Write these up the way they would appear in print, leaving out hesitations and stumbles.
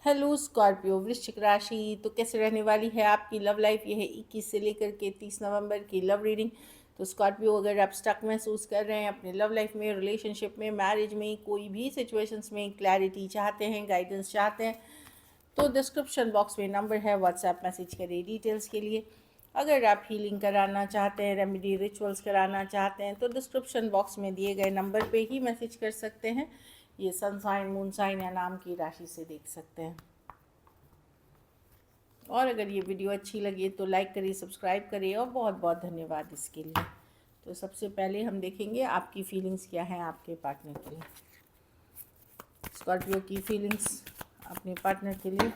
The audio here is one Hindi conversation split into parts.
हेलो स्कॉर्पियो वृश्चिक राशि। तो कैसे रहने वाली है आपकी लव लाइफ? ये है 21 से लेकर के 30 नवंबर की लव रीडिंग। तो स्कॉर्पियो, अगर आप स्टक महसूस कर रहे हैं अपने लव लाइफ में, रिलेशनशिप में, मैरिज में, कोई भी सिचुएशंस में क्लैरिटी चाहते हैं, गाइडेंस चाहते हैं, तो डिस्क्रिप्शन बॉक्स में नंबर है, व्हाट्सएप मैसेज करिए डिटेल्स के लिए। अगर आप हीलिंग कराना चाहते हैं, रेमेडी रिचुअल्स कराना चाहते हैं, तो डिस्क्रिप्शन बॉक्स में दिए गए नंबर पे ही मैसेज कर सकते हैं। ये सन साइन, मून साइन या नाम की राशि से देख सकते हैं। और अगर ये वीडियो अच्छी लगी तो लाइक करिए, सब्सक्राइब करिए, और बहुत बहुत धन्यवाद इसके लिए। तो सबसे पहले हम देखेंगे आपकी फीलिंग्स क्या हैं आपके पार्टनर के लिए। स्कॉर्पियो की फीलिंग्स अपने पार्टनर के लिए।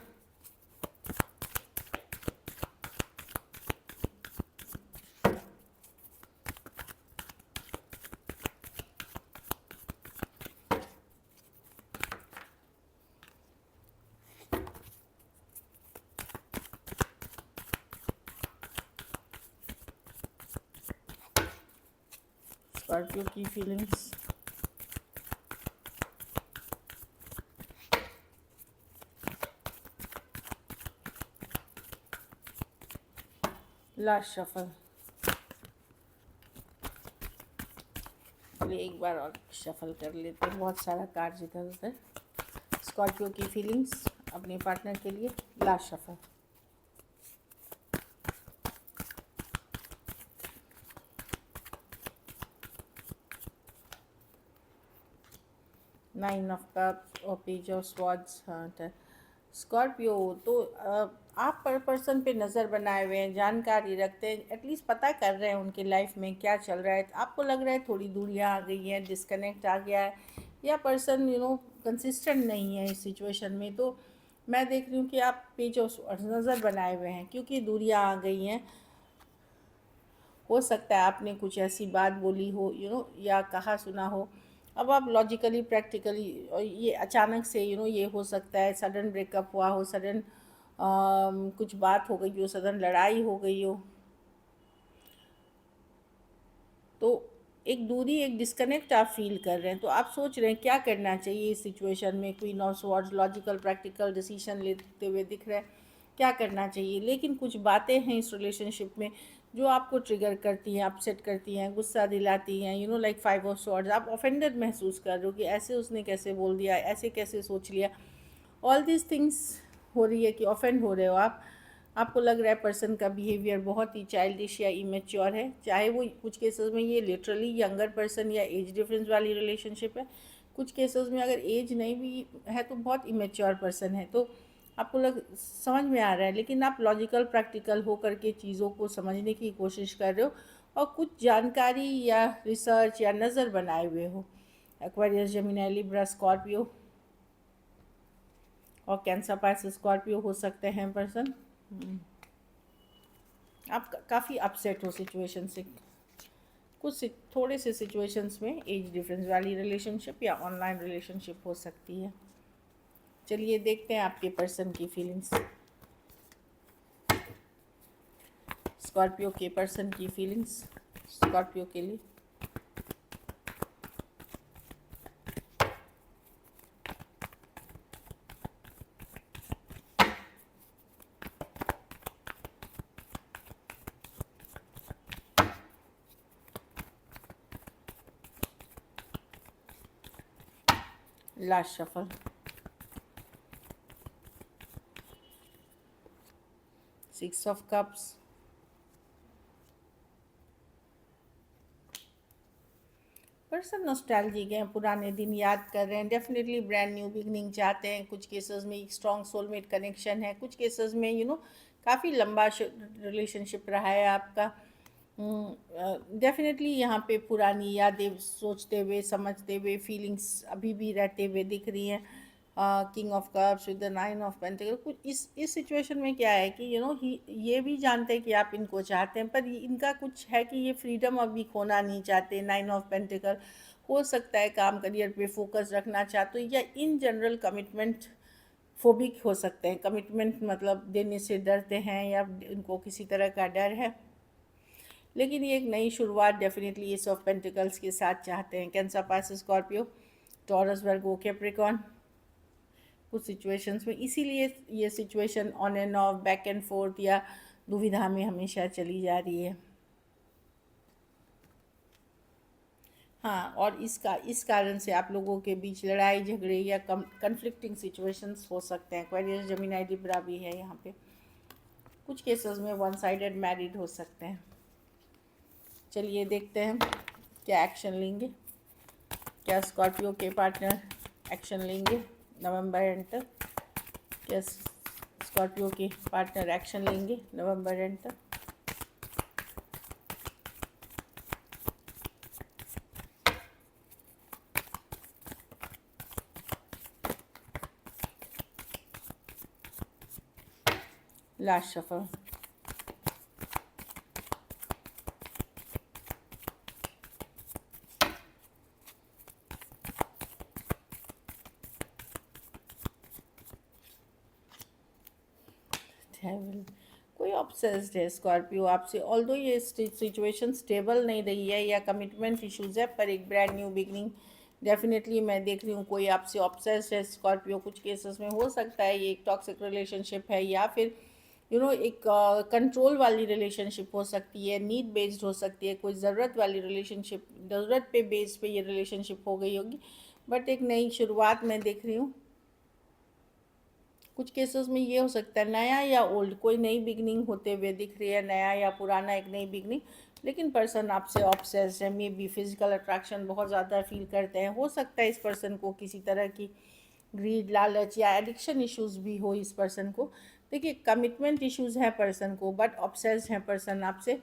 स्कॉर्पियो की फीलिंग्स। Last shuffle. चलिए एक बार और शफल कर लेते हैं, बहुत सारा कार्ड इधर उधर। स्कॉर्पियो की फीलिंग्स अपने पार्टनर के लिए, last shuffle. Nine of cups और पेज ऑफ स्वॉर्ड्स। हाँ, स्कॉर्पियो तो आप पर पर्सन पे नज़र बनाए हुए हैं, जानकारी रखते हैं, एटलीस्ट पता कर रहे हैं उनके लाइफ में क्या चल रहा है। आपको लग रहा है थोड़ी दूरियां आ गई हैं, डिस्कनेक्ट आ गया है, या पर्सन कंसिस्टेंट नहीं है इस सिचुएशन में। तो मैं देख रही हूँ कि आप पेज ऑफ स्वॉर्ड्स नज़र बनाए हुए हैं, क्योंकि दूरियां आ गई हैं। हो सकता है आपने कुछ ऐसी बात बोली हो, या कहा सुना हो। अब आप लॉजिकली प्रैक्टिकली, और ये अचानक से ये हो सकता है सडन ब्रेकअप हुआ हो, सडन कुछ बात हो गई हो, सडन लड़ाई हो गई हो। तो एक दूरी, एक डिस्कनेक्ट आप फील कर रहे हैं। तो आप सोच रहे हैं क्या करना चाहिए इस सिचुएशन में। Queen of swords logical practical decision लेते हुए दिख रहा है, क्या करना चाहिए। लेकिन कुछ बातें हैं इस रिलेशनशिप में जो आपको ट्रिगर करती हैं, अपसेट करती हैं, गुस्सा दिलाती हैं। लाइक 5 ऑफ स्वॉर्ड्स, आप ऑफेंडेड महसूस कर रहे हो कि ऐसे उसने कैसे बोल दिया, ऐसे कैसे सोच लिया। ऑल दीज थिंग्स हो रही है कि ऑफेंड हो रहे हो आप। आपको लग रहा है पर्सन का बिहेवियर बहुत ही चाइल्डिश या इमेच्योर है, चाहे वो कुछ केसेस में ये लिटरली यंगर पर्सन या एज डिफरेंस वाली रिलेशनशिप है। कुछ केसेस में अगर एज नहीं भी है तो बहुत इमेच्योर पर्सन है। तो आपको समझ में आ रहा है, लेकिन आप लॉजिकल प्रैक्टिकल हो करके चीज़ों को समझने की कोशिश कर रहे हो, और कुछ जानकारी या रिसर्च या नज़र बनाए हुए हो। एक्वेरियस, जेमिनी, लिब्रा, स्कॉर्पियो और कैंसर, पाइसेस, स्कॉर्पियो हो सकते हैं पर्सन। आप काफ़ी अपसेट हो सिचुएशन से। कुछ थोड़े से सिचुएशंस में एज डिफरेंस वाली रिलेशनशिप या ऑनलाइन रिलेशनशिप हो सकती है। चलिए देखते हैं आपके पर्सन की फीलिंग्स। स्कॉर्पियो के पर्सन की फीलिंग्स स्कॉर्पियो के लिए। Last shuffle. Six of cups, person nostalgic हैं, पुराने दिन याद कर रहे हैं, डेफिनेटली ब्रांड न्यू बिगनिंग चाहते हैं। कुछ केसेस में एक स्ट्रॉन्ग सोलमेट कनेक्शन है, कुछ केसेस में काफ़ी लंबा रिलेशनशिप रहा है आपका। डेफिनेटली यहाँ पे पुरानी यादें सोचते हुए, समझते हुए, फीलिंग्स अभी भी रहते हुए दिख रही हैं। King of cups with the nine of pentacle. कुछ इस सिचुएशन में क्या है कि ये भी जानते हैं कि आप इनको चाहते हैं, पर इनका कुछ है कि ये फ्रीडम अभी खोना नहीं चाहते। नाइन ऑफ पेंटिकल हो सकता है काम करियर पे फोकस रखना चाहते हो, या इन जनरल कमिटमेंट फोबिक हो सकते हैं। कमिटमेंट मतलब देने से डरते हैं, या इनको किसी तरह का डर है। लेकिन ये एक नई शुरुआत डेफिनेटली एस ऑफ पेंटिकल्स के साथ चाहते हैं। कैंसर, पाइसेस, स्कॉर्पियो, टॉरस, वर्गो, कैप्रिकॉर्न, कुछ सिचुएशंस में, इसीलिए ये situation on end of, back and fourth या दुविधा में हमेशा चली जा रही है। हाँ, और इस कारण से आप लोगों के बीच लड़ाई झगड़े या कन्फ्लिक्टिंग सिचुएशंस हो सकते हैं। एक्वेरियस जेमिनी लिब्रा भी है यहाँ पे। कुछ केसेस में वन साइडेड मैरिड हो सकते हैं। चलिए देखते हैं क्या एक्शन लेंगे, क्या स्कॉर्पियो के पार्टनर एक्शन लेंगे नवंबर एंड तक। क्या स्कॉर्पियो के पार्टनर एक्शन लेंगे नवंबर एंड तक। Last shuffle. कोई ऑब्सेस्ड है स्कॉर्पियो आपसे, ऑल्दो ये सिचुएशन स्टेबल नहीं रही है या कमिटमेंट इश्यूज है, पर एक ब्रांड न्यू बिगनिंग डेफिनेटली मैं देख रही हूँ। कोई आपसे ऑब्सेस्ड है स्कॉर्पियो। कुछ केसेस में हो सकता है ये एक टॉक्सिक रिलेशनशिप है, या फिर एक कंट्रोल वाली रिलेशनशिप हो सकती है, नीड बेस्ड हो सकती है, कोई ज़रूरत वाली रिलेशनशिप, ज़रूरत पे बेस पे ये रिलेशनशिप हो गई होगी। बट एक नई शुरुआत मैं देख रही हूँ। कुछ केसेस में ये हो सकता है नया या ओल्ड, कोई नई बिगनिंग होते हुए दिख रही है, नया या पुराना एक नई बिगनिंग। लेकिन पर्सन आपसे ऑब्सेस्ड है, मे बी फिजिकल अट्रैक्शन बहुत ज़्यादा फील करते हैं। हो सकता है इस पर्सन को किसी तरह की ग्रीड, लालच या एडिक्शन इश्यूज भी हो इस पर्सन को। देखिए, कमिटमेंट इश्यूज हैं पर्सन को, बट ऑब्सेस्ड हैं पर्सन आपसे,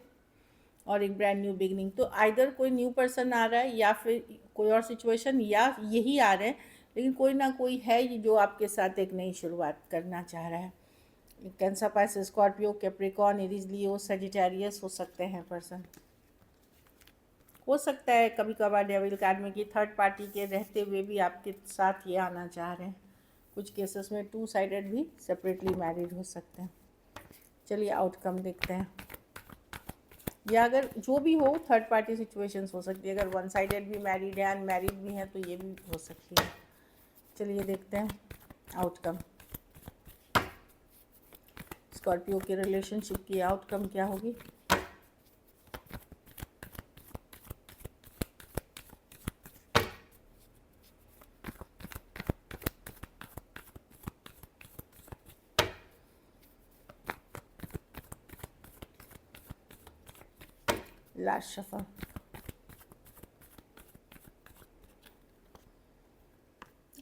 और एक ब्रांड न्यू बिगनिंग। तो आइदर कोई न्यू पर्सन आ रहा है या फिर कोई और सिचुएशन, या यही आ रहे हैं, लेकिन कोई ना कोई है जो आपके साथ एक नई शुरुआत करना चाह रहा है। Cancer, Pisces, Scorpio, Capricorn, Aries, Leo, Sagittarius हो सकते हैं पर्सन। हो सकता है कभी कभार डेविल कार्ड में कि थर्ड पार्टी के रहते हुए भी आपके साथ ये आना चाह रहे हैं। कुछ केसेस में टू साइडेड भी सेपरेटली मैरिड हो सकते हैं। चलिए आउटकम देखते हैं। या अगर जो भी हो, थर्ड पार्टी सिचुएशंस हो सकती है। अगर वन साइडेड भी मैरिड है, अनमैरिड भी है, तो ये भी हो सकती है। चलिए देखते हैं आउटकम। स्कॉर्पियो के रिलेशनशिप की आउटकम क्या होगी। Last shuffle.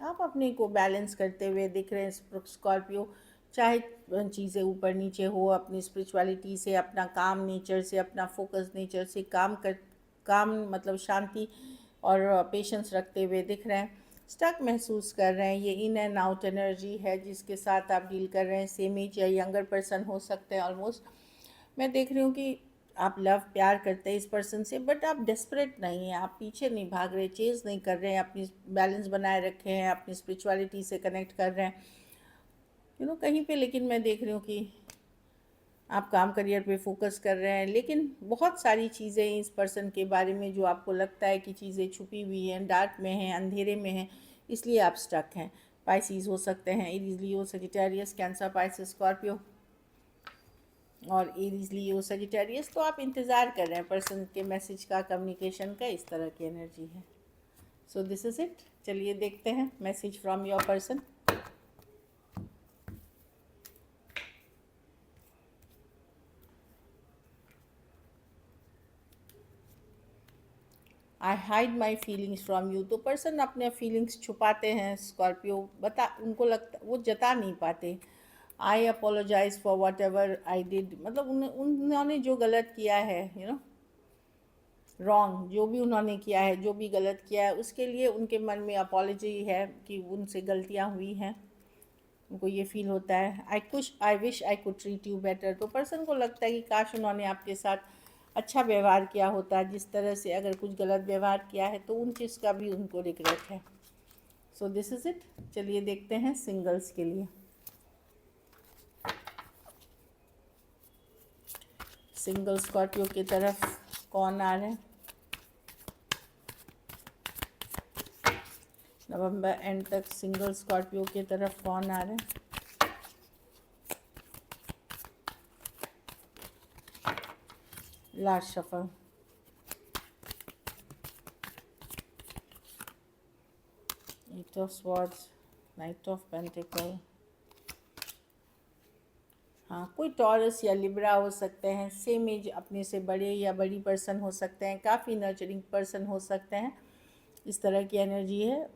आप अपने को बैलेंस करते हुए दिख रहे हैं स्कॉर्पियो। चाहे चीज़ें ऊपर नीचे हो, अपनी स्पिरिचुअलिटी से, अपना काम नेचर से, अपना फोकस नेचर से काम मतलब शांति और पेशेंस रखते हुए दिख रहे हैं। स्टक महसूस कर रहे हैं, ये इन एंड आउट एनर्जी है जिसके साथ आप डील कर रहे हैं। सेम एज या यंगर पर्सन हो सकते हैं ऑलमोस्ट। मैं देख रही हूँ कि आप लव प्यार करते हैं इस पर्सन से, बट आप डेस्परेट नहीं हैं, आप पीछे नहीं भाग रहे, चेज़ नहीं कर रहे हैं, अपनी बैलेंस बनाए रखे हैं, अपनी स्पिरिचुअलिटी से कनेक्ट कर रहे हैं कहीं पे। लेकिन मैं देख रही हूँ कि आप काम करियर पे फोकस कर रहे हैं, लेकिन बहुत सारी चीज़ें इस पर्सन के बारे में जो आपको लगता है कि चीज़ें छुपी हुई हैं, डार्क में हैं, अंधेरे में हैं, इसलिए आप स्टक हैं। पाइसिस हो सकते हैं, Aries, Leo, Sagittarius, cancer, Pisces, Scorpio और एरीज, लियो, सजिटेरियस। तो आप इंतज़ार कर रहे हैं पर्सन के मैसेज का, कम्युनिकेशन का, इस तरह की एनर्जी है। So this is it. चलिए देखते हैं message from your person. I hide my feelings from you. तो पर्सन अपने फीलिंग्स छुपाते हैं स्कॉर्पियो, उनको लगता, वो जता नहीं पाते। I apologize for whatever I did, मतलब उन्होंने जो गलत किया है, रॉन्ग, जो भी उन्होंने किया है, जो भी गलत किया है, उसके लिए उनके मन में अपॉलोजी है कि उनसे गलतियाँ हुई हैं। उनको ये फील होता है I wish I could treat you better. तो पर्सन को लगता है कि काश उन्होंने आपके साथ अच्छा व्यवहार किया होता है। जिस तरह से अगर कुछ गलत व्यवहार किया है तो उन चीज़ का भी उनको रिग्रेट है। So this is it. चलिए देखते हैं सिंगल्स के लिए। सिंगल स्कॉर्पियो की तरफ कौन आ रहे हैं नवंबर एंड तक सिंगल स्कॉर्पियो की तरफ कौन आ रहे हैं? Last shuffle. Eight of swords, knight of pentacle. हाँ, कोई टॉरस या लिब्रा हो सकते हैं, सेम एज अपने से बड़े या बड़ी पर्सन हो सकते हैं, काफ़ी नर्चरिंग पर्सन हो सकते हैं, इस तरह की एनर्जी है।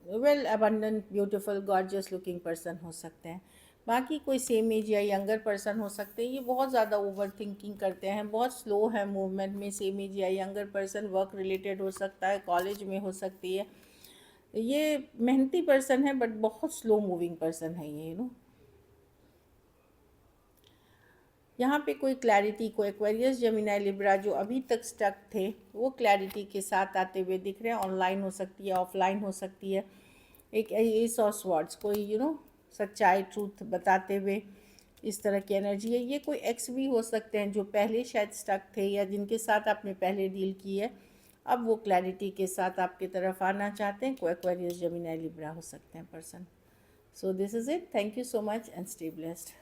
Well abundant, beautiful, gorgeous looking person हो सकते हैं। बाकी कोई सेम एज या यंगर पर्सन हो सकते हैं। ये बहुत ज़्यादा ओवर थिंकिंग करते हैं, बहुत स्लो है मूवमेंट में। सेम एज या यंगर पर्सन, वर्क रिलेटेड हो सकता है, कॉलेज में हो सकती है। ये मेहनती पर्सन है बट बहुत स्लो मूविंग पर्सन है ये, यहाँ पे कोई क्लैरिटी को एक्वेरियस, जेमिनी, लिब्रा जो अभी तक स्टक थे वो क्लैरिटी के साथ आते हुए दिख रहे हैं। ऑनलाइन हो सकती है, ऑफलाइन हो सकती है। एक एस ऑफ स्वॉर्ड्स, कोई सच्चाई, ट्रूथ बताते हुए, इस तरह की एनर्जी है। ये कोई एक्स भी हो सकते हैं जो पहले शायद स्टक थे या जिनके साथ आपने पहले डील की है, अब वो क्लैरिटी के साथ आपकी तरफ आना चाहते हैं। कोई एक्वेरियस, जेमिनी, लिब्रा हो सकते हैं person. So this is it. Thank you so much and stay blessed.